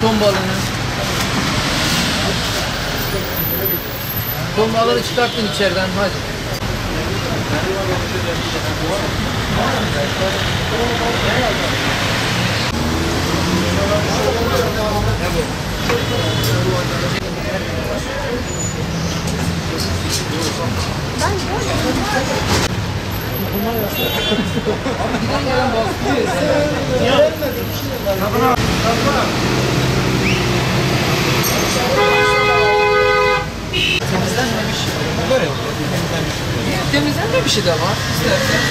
Ton balığını. Ton balığı çıkarttın içeriden hadi. Temizlenmemiş. Böyle temizlenmemiş de var. İstersen.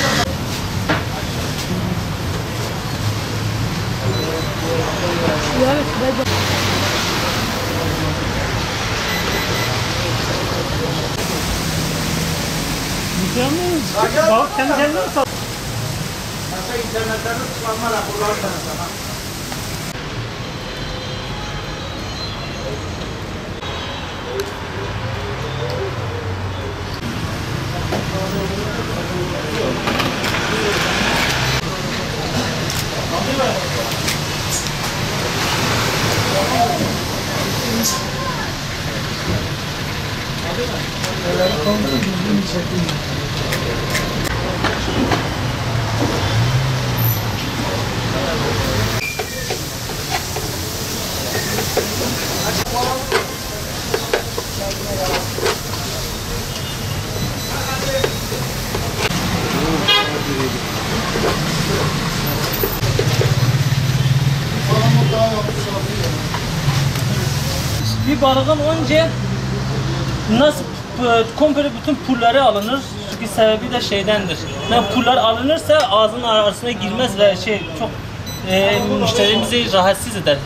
Balık temizlenmiyor mu? Masa internetten çıkarma raporları sana. Bir balığın önce nasıl komple bütün pulları alınır çünkü sebebi de şeydendir. Yani pullar alınırsa ağzının arasına girmez ve çok müşterimizi rahatsız eder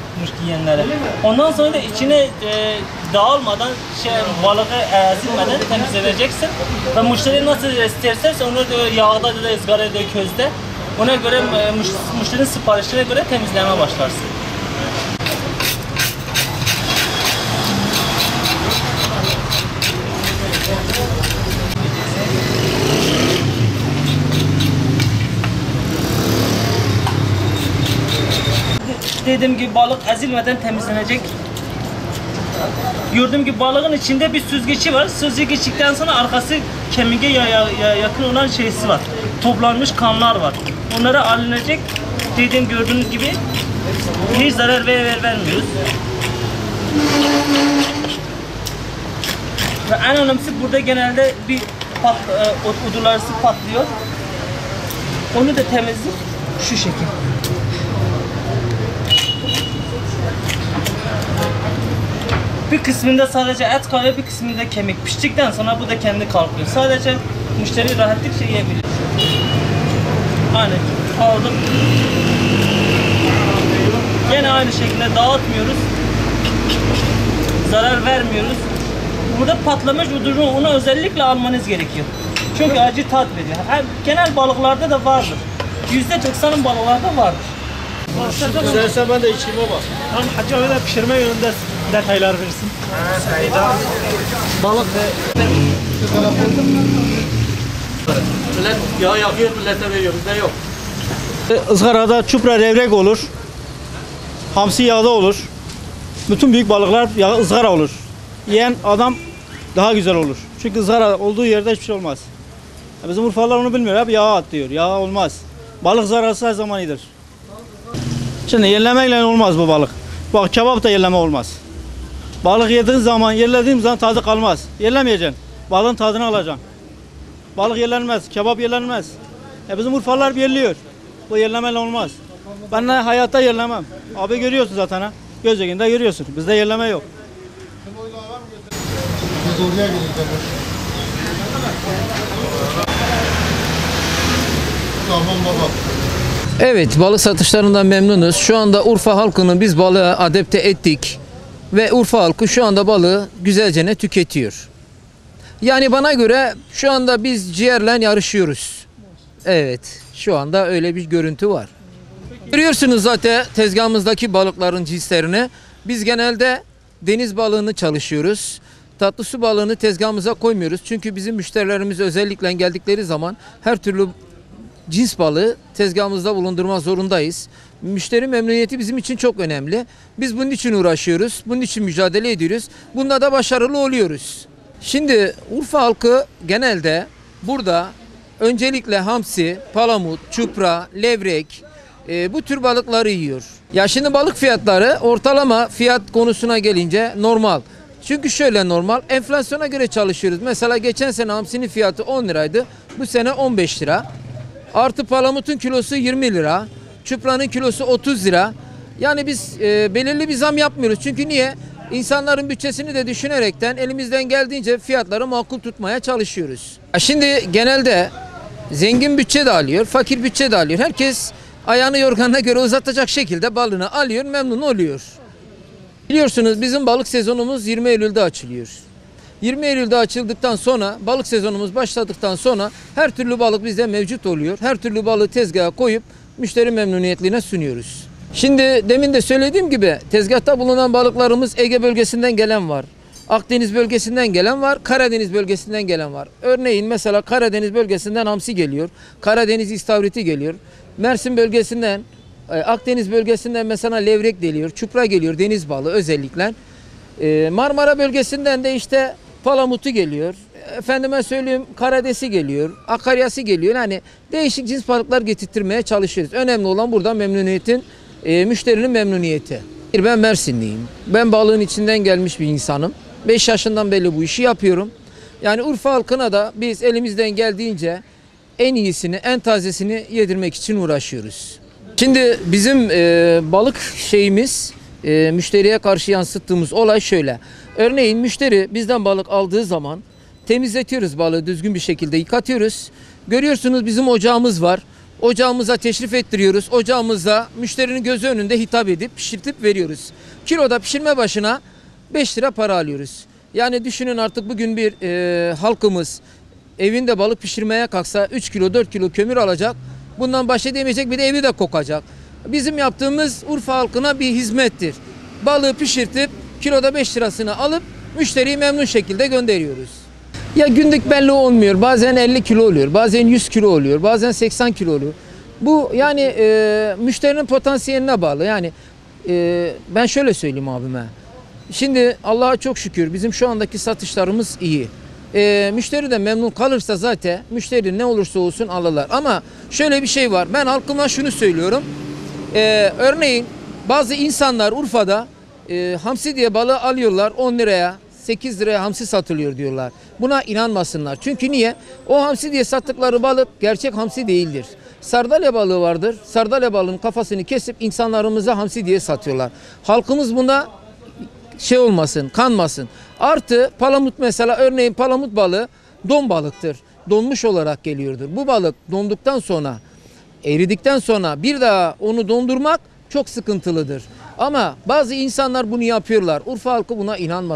yiyenlere. Ondan sonra da içine dağılmadan balığı ezilmeden temizleneceksin ve müşteri nasıl isterse onu da yağda ya da ızgarada közde ona göre müşterinin siparişine göre temizleme başlarsın. Dediğim gibi balık ezilmeden temizlenecek. Gördüğüm gibi balığın içinde bir süzgeci var. Süzgecikten sonra arkası kemiğe yakın olan şeysi var. Toplanmış kanlar var. Onlara alınacak. Dediğim gördüğünüz gibi hiç zarar vermiyoruz. Ve en önemlisi burada genelde bir udularısı patlıyor. Onu da temizlik şu şekil. Bir kısmında sadece et kalıyor, bir kısmında kemik. Piştikten sonra bu da kendi kalkıyor. Sadece müşteri rahatlıkla yiyebilir. Aynen. Aldım. Yine aynı şekilde dağıtmıyoruz. Zarar vermiyoruz. Burada patlamış udunu onu özellikle almanız gerekiyor. Çünkü acı tat veriyor. Genel balıklarda da vardır. %90'ın balıklarda vardır. İstersen ben de içime bak. Tamam Hacı öyle pişirme yönünde detaylar verirsin. Balık Millet yağ yakıyor, millete veriyor. Bizde yok. Izgarada çupra levrek olur. Hamsi yağda olur. Bütün büyük balıklar ızgara olur. Yiyen adam daha güzel olur. Çünkü ızgara olduğu yerde hiçbir şey olmaz. Bizim Urfalılar onu bilmiyor. Hep yağ at diyor. Yağ olmaz. Balık zararsı her zaman iyidir. Şimdi yerlemeyle olmaz bu balık. Bak kebap da yerleme olmaz. Balık yediğin zaman, yerlediğin zaman tadı kalmaz. Yerlemeyeceksin. Balığın tadını alacaksın. Balık yerlenmez, kebap yerlenmez. Bizim Urfalılar yerliyor. Bu yerlemeyle olmaz. Ben de hayatta yerlemem. Abi görüyorsun zaten ha. Göz önünde görüyorsun. Bizde yerleme yok. Biz oraya gideceğiz. Tamam baba. Evet, balık satışlarından memnunuz. Şu anda Urfa halkını biz balığa adapte ettik. Ve Urfa halkı şu anda balığı güzelce tüketiyor. Yani bana göre şu anda biz ciğerle yarışıyoruz. Evet, şu anda öyle bir görüntü var. Görüyorsunuz zaten tezgahımızdaki balıkların cinslerini. Biz genelde deniz balığını çalışıyoruz. Tatlı su balığını tezgahımıza koymuyoruz. Çünkü bizim müşterilerimiz özellikle geldikleri zaman her türlü cins balığı tezgahımızda bulundurmak zorundayız. Müşteri memnuniyeti bizim için çok önemli. Biz bunun için uğraşıyoruz. Bunun için mücadele ediyoruz. Bunda da başarılı oluyoruz. Şimdi Urfa halkı genelde burada öncelikle hamsi, palamut, çupra, levrek bu tür balıkları yiyor. Ya şimdi balık fiyatları ortalama fiyat konusuna gelince normal. Çünkü şöyle normal, enflasyona göre çalışıyoruz. Mesela geçen sene hamsinin fiyatı 10 liraydı. Bu sene 15 lira. Artı palamutun kilosu 20 lira. Çupranın kilosu 30 lira. Yani biz belirli bir zam yapmıyoruz. Çünkü niye? İnsanların bütçesini de düşünerekten elimizden geldiğince fiyatları makul tutmaya çalışıyoruz. Şimdi genelde zengin bütçe de alıyor, fakir bütçe de alıyor. Herkes ayağını yorganına göre uzatacak şekilde balını alıyor, memnun oluyor. Biliyorsunuz bizim balık sezonumuz 20 Eylül'de açılıyor. 20 Eylül'de açıldıktan sonra, balık sezonumuz başladıktan sonra her türlü balık bizde mevcut oluyor. Her türlü balığı tezgaha koyup müşteri memnuniyetliğine sunuyoruz. Şimdi demin de söylediğim gibi tezgahta bulunan balıklarımız Ege bölgesinden gelen var. Akdeniz bölgesinden gelen var, Karadeniz bölgesinden gelen var. Örneğin mesela Karadeniz bölgesinden hamsi geliyor, Karadeniz istavriti geliyor. Mersin bölgesinden, Akdeniz bölgesinden mesela levrek geliyor, çupra geliyor, deniz balığı özellikle. Marmara bölgesinden de işte palamutu geliyor. Efendime söyleyeyim karadesi geliyor, akaryası geliyor. Yani değişik cins balıklar getirtmeye çalışıyoruz. Önemli olan burada memnuniyetin, müşterinin memnuniyeti. Ben Mersinliyim. Ben balığın içinden gelmiş bir insanım. 5 yaşından beri bu işi yapıyorum. Yani Urfa halkına da biz elimizden geldiğince en iyisini, en tazesini yedirmek için uğraşıyoruz. Şimdi bizim balık şeyimiz, müşteriye karşı yansıttığımız olay şöyle. Örneğin müşteri bizden balık aldığı zaman temizletiyoruz balığı, düzgün bir şekilde yıkatıyoruz. Görüyorsunuz bizim ocağımız var. Ocağımıza teşrif ettiriyoruz. Ocağımızda müşterinin gözü önünde hitap edip pişirtip veriyoruz. Kiloda pişirme başına 5 lira para alıyoruz. Yani düşünün artık bugün bir halkımız evinde balık pişirmeye kalksa 3 kilo 4 kilo kömür alacak. Bundan baş edemeyecek, bir de evi de kokacak. Bizim yaptığımız Urfa halkına bir hizmettir. Balığı pişirtip kiloda 5 lirasını alıp müşteriyi memnun şekilde gönderiyoruz. Ya günlük belli olmuyor. Bazen 50 kilo oluyor, bazen 100 kilo oluyor, bazen 80 kilo oluyor. Bu yani müşterinin potansiyeline bağlı. Yani ben şöyle söyleyeyim abime. Şimdi Allah'a çok şükür bizim şu andaki satışlarımız iyi. Müşteri de memnun kalırsa zaten müşteri ne olursa olsun alırlar. Ama şöyle bir şey var. Ben halkıma şunu söylüyorum. Örneğin bazı insanlar Urfa'da hamsi diye balığı alıyorlar 10 liraya. 8 liraya hamsi satılıyor diyorlar. Buna inanmasınlar. Çünkü niye? O hamsi diye sattıkları balık gerçek hamsi değildir. Sardalya balığı vardır. Sardalya balığının kafasını kesip insanlarımıza hamsi diye satıyorlar. Halkımız buna şey olmasın, kanmasın. Artı palamut mesela, örneğin palamut balığı don balıktır. Donmuş olarak geliyordur. Bu balık donduktan sonra, eridikten sonra bir daha onu dondurmak çok sıkıntılıdır. Ama bazı insanlar bunu yapıyorlar. Urfa halkı buna inanmasın.